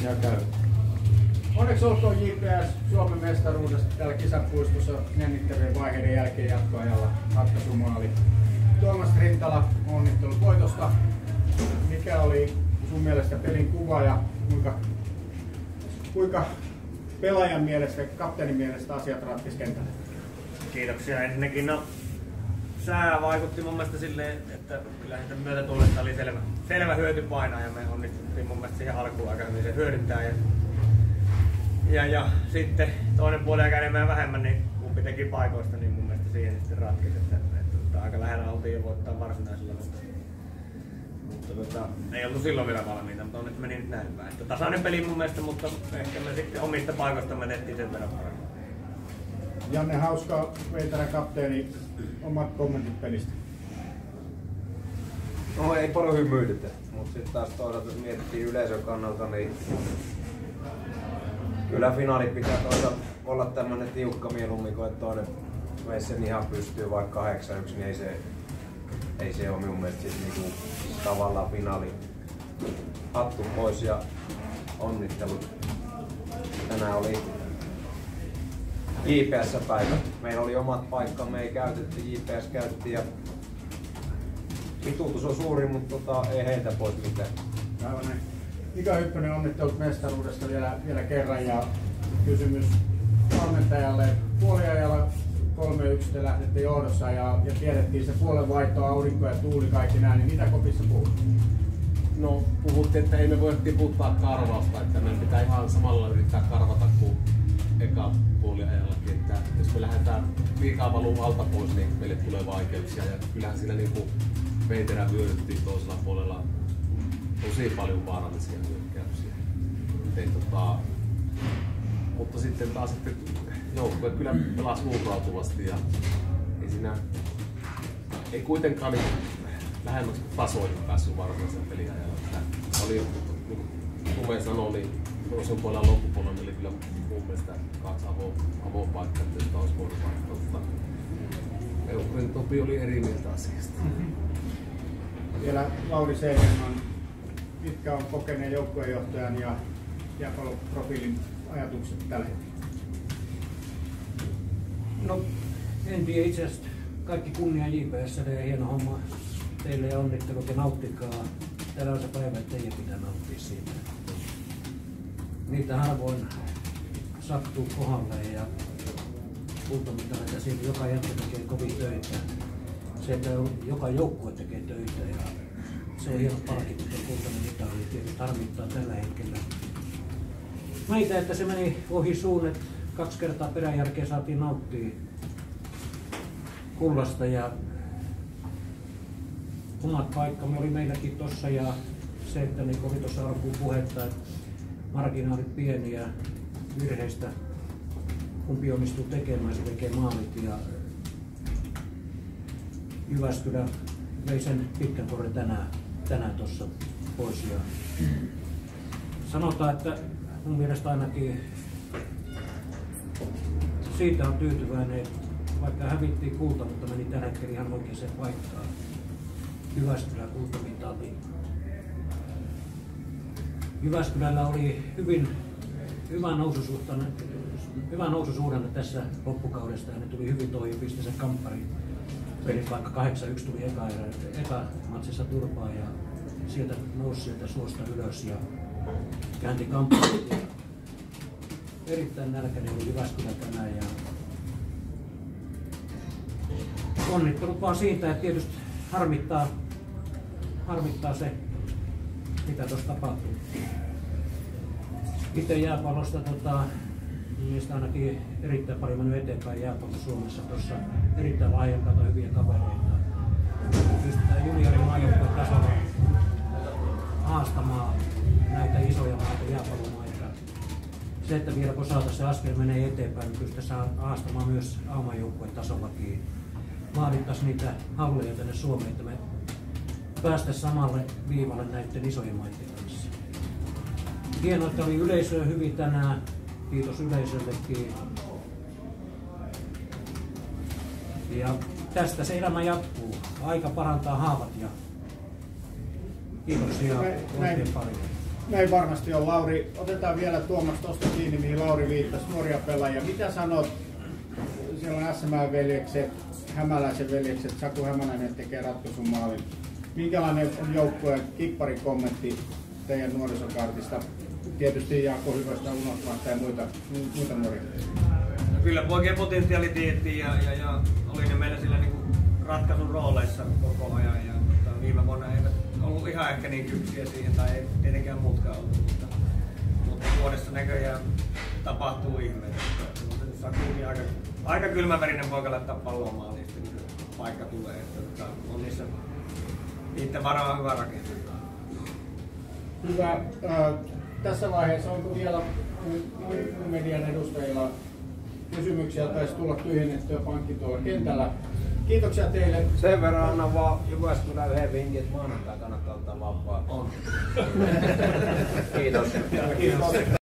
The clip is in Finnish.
Ja käy. Onneksi olkoon JPS Suomen mestaruudesta täällä kisapuistossa jännittävien vaiheiden jälkeen jatkoajalla ratkaisumaali. Tuomas Rintala, onnittelut voitosta. Mikä oli sun mielestä pelin kuva ja kuinka pelaajan mielestä, kapteenin mielestä asiat ratkesi kentällä? Kiitoksia. Ensinnäkin sää vaikutti mun mielestä silleen, että kyllähän tämän myötätuulesta oli selvä hyöty painaa ja me onnistuttiin mun mielestä siihen alkuun aika hyvin se hyödyntää. Ja sitten toinen puoli aika enemmän ja vähemmän, niin kumpi teki paikoista, niin mun mielestä siihen sitten ratkesi. Että aika lähellä oltiin jo voittaa varsinaisella, mutta ei oltu silloin vielä valmiita, mutta onneksi meni nyt näin päin. Tasainen peli mun mielestä, mutta ehkä me sitten omista paikoista me tehtiin sen verran paremmin. Janne Hauska, Veiterän kapteeni, omat kommentit pelistä. No ei paljon hymyilytä, mutta sitten taas toisaalta jos mietittiin yleisön kannalta, niin kyllä finaali pitää toisaalta olla tämmönen tiukka mieluummin, kun toinen veisi sen ihan pystyy vaikka 8-1, niin ei se ole minun mielestä siis niinku tavallaan finaali hattu pois ja onnittelut. Tänään oli JPS-päivä. Meillä oli omat paikkamme, ei käytetty, JPS käytettiin ja vituutus on suuri, mutta ei heiltä pois mitään. Aivan näin. Mika Hyppönen, onnittelut mestaruudesta vielä kerran ja kysymys valmentajalle. Puoliajalla 3-1 te lähdette johdossa ja tiedettiin se puolen vaihto, aurinko ja tuuli kaikki nämä, niin mitä kopissa puhuttiin? No puhuttiin, että ei me voi tiputtaa karvausta, että meidän pitää ihan samalla yrittää karvata kuin eka puoliajallakin, että jos me lähdetään liikaa valuu alta pois, niin meille tulee vaikeuksia ja kyllähän siinä niinku Veiterä vyöryttiin toisella puolella tosi paljon vaarallisia hyökkäyksiä. Mutta sitten taas joukkue kyllä pelasi luurautuvasti ja ei kuitenkaan niin lähemmäksi tasoihin päässyt varsinaisen peliajalla. Oli, niin kuin Tuve sanoi, niin toisen puolella loppupuolella oli kyllä mun mielestä 2 avopaikkaa, että olisi voinut vaihtaa. Eukkurin Topi oli eri mieltä asiasta. Vielä Lauri Seidenman, mitkä on kokeneen joukkueenjohtajan ja jääpalloprofiilin ajatukset tällä hetkellä? No, en tiedä itse asiassa. Kaikki kunnia JPS:lle ja hieno homma teille ja onnittelut ja nauttikaa. Tänään on se päivä, että teidän pitää nauttia siitä. Niitä harvoin sattuu kohdalle ja kultamitaleita siinä joka jätkä tekee kovin töitä. Se, että joka joukkue tekee töitä ja se on hieno palkinto, tuo kultainen mitali. Tietysti harmittaa tällä hetkellä. Meitä, että se meni ohi suun, että 2 kertaa peräjälkeen saatiin nauttia kullasta ja omat paikkamme oli meilläkin tossa ja se, että niin oli tuossa alkuun puhetta, että marginaalit pieniä virheistä, kumpi onnistuu tekemään, se tekee maalit ja Jyväskylä vei sen pitkän korren tänään tuossa pois ja sanotaan, että mun mielestä ainakin siitä on tyytyväinen, vaikka hävittiin kulta, mutta meni tällä hetkellä ihan oikeaan paikkaan. Jyväskylän kultamitali. Jyväskylällä oli hyvä noususuhdanne tässä loppukaudesta ja ne tuli hyvin toihin, pisti sen kamppariin. Pelit vaikka 8-1 tuli eka matsissa turpaa ja sieltä nousi sieltä suosta ylös ja käänti kampparit. Erittäin nälkäinen oli Jyväskylä tänään ja onnittelut vaan siitä, että tietysti harmittaa se, mitä tuossa tapahtuu. Itse jääpallosta niistä ainakin erittäin paljon mennyt eteenpäin jääpallossa Suomessa. Tuossa erittäin lahjakkaita hyviä kavereita. Pystytään juniorimaajoukkueen tasolla haastamaan näitä isoja maita, jääpallomaita. Se, että vielä kun saataisiin se askel menee eteenpäin, niin pystytään haastamaan myös A-maajoukkueen tasollakin. Vaadittaisiin niitä halleja tänne Suomeen, että me päästäisiin samalle viivalle näiden isojen maiden kanssa. Hienoa, että oli yleisöä hyvin tänään. Kiitos yleisöllekin. Ja tästä se elämä jatkuu. Aika parantaa haavat ja kiitoksia oikein paljon. Näin varmasti on. Lauri, otetaan vielä Tuomas tuosta kiinni, mihin Lauri viittasi, nuoria pelaajia. Mitä sanot? Siellä on SMään-veljekset, Hämäläisen veljekset, Saku Hämäläinen tekee ratkaisumaalin. Minkälainen on joukkueen kipparin kommentti teidän nuorisokartista? Tietysti Jaakko Hyvöstä unohtamatta ja muita nuoria. No kyllä poikien potentiaali tiettiin ja oli ne meillä sillä niinku ratkaisun rooleissa koko ajan. Ja, viime vuonna eivät ollut ihan ehkä niin kypsiä siihen, tai ei tietenkään muutkaan ollut, mutta vuodessa näköjään tapahtuu ihmeitä. Mutta Sakuukin aika kylmäverinen poika laittaa palloa maaliin, niin paikka tulee. Että on niiden varaa hyvä rakentaa. Hyvä. Tässä vaiheessa onko vielä median edustajilla kysymyksiä, taisi tulla tyhjennettyä pankki tuolla kentällä. Kiitoksia teille. Sen verran annan vaan Jyväskylän yhden vinkin, että maanantai kannattaa ottaa vapaa. On. Kiitos. Kiitos.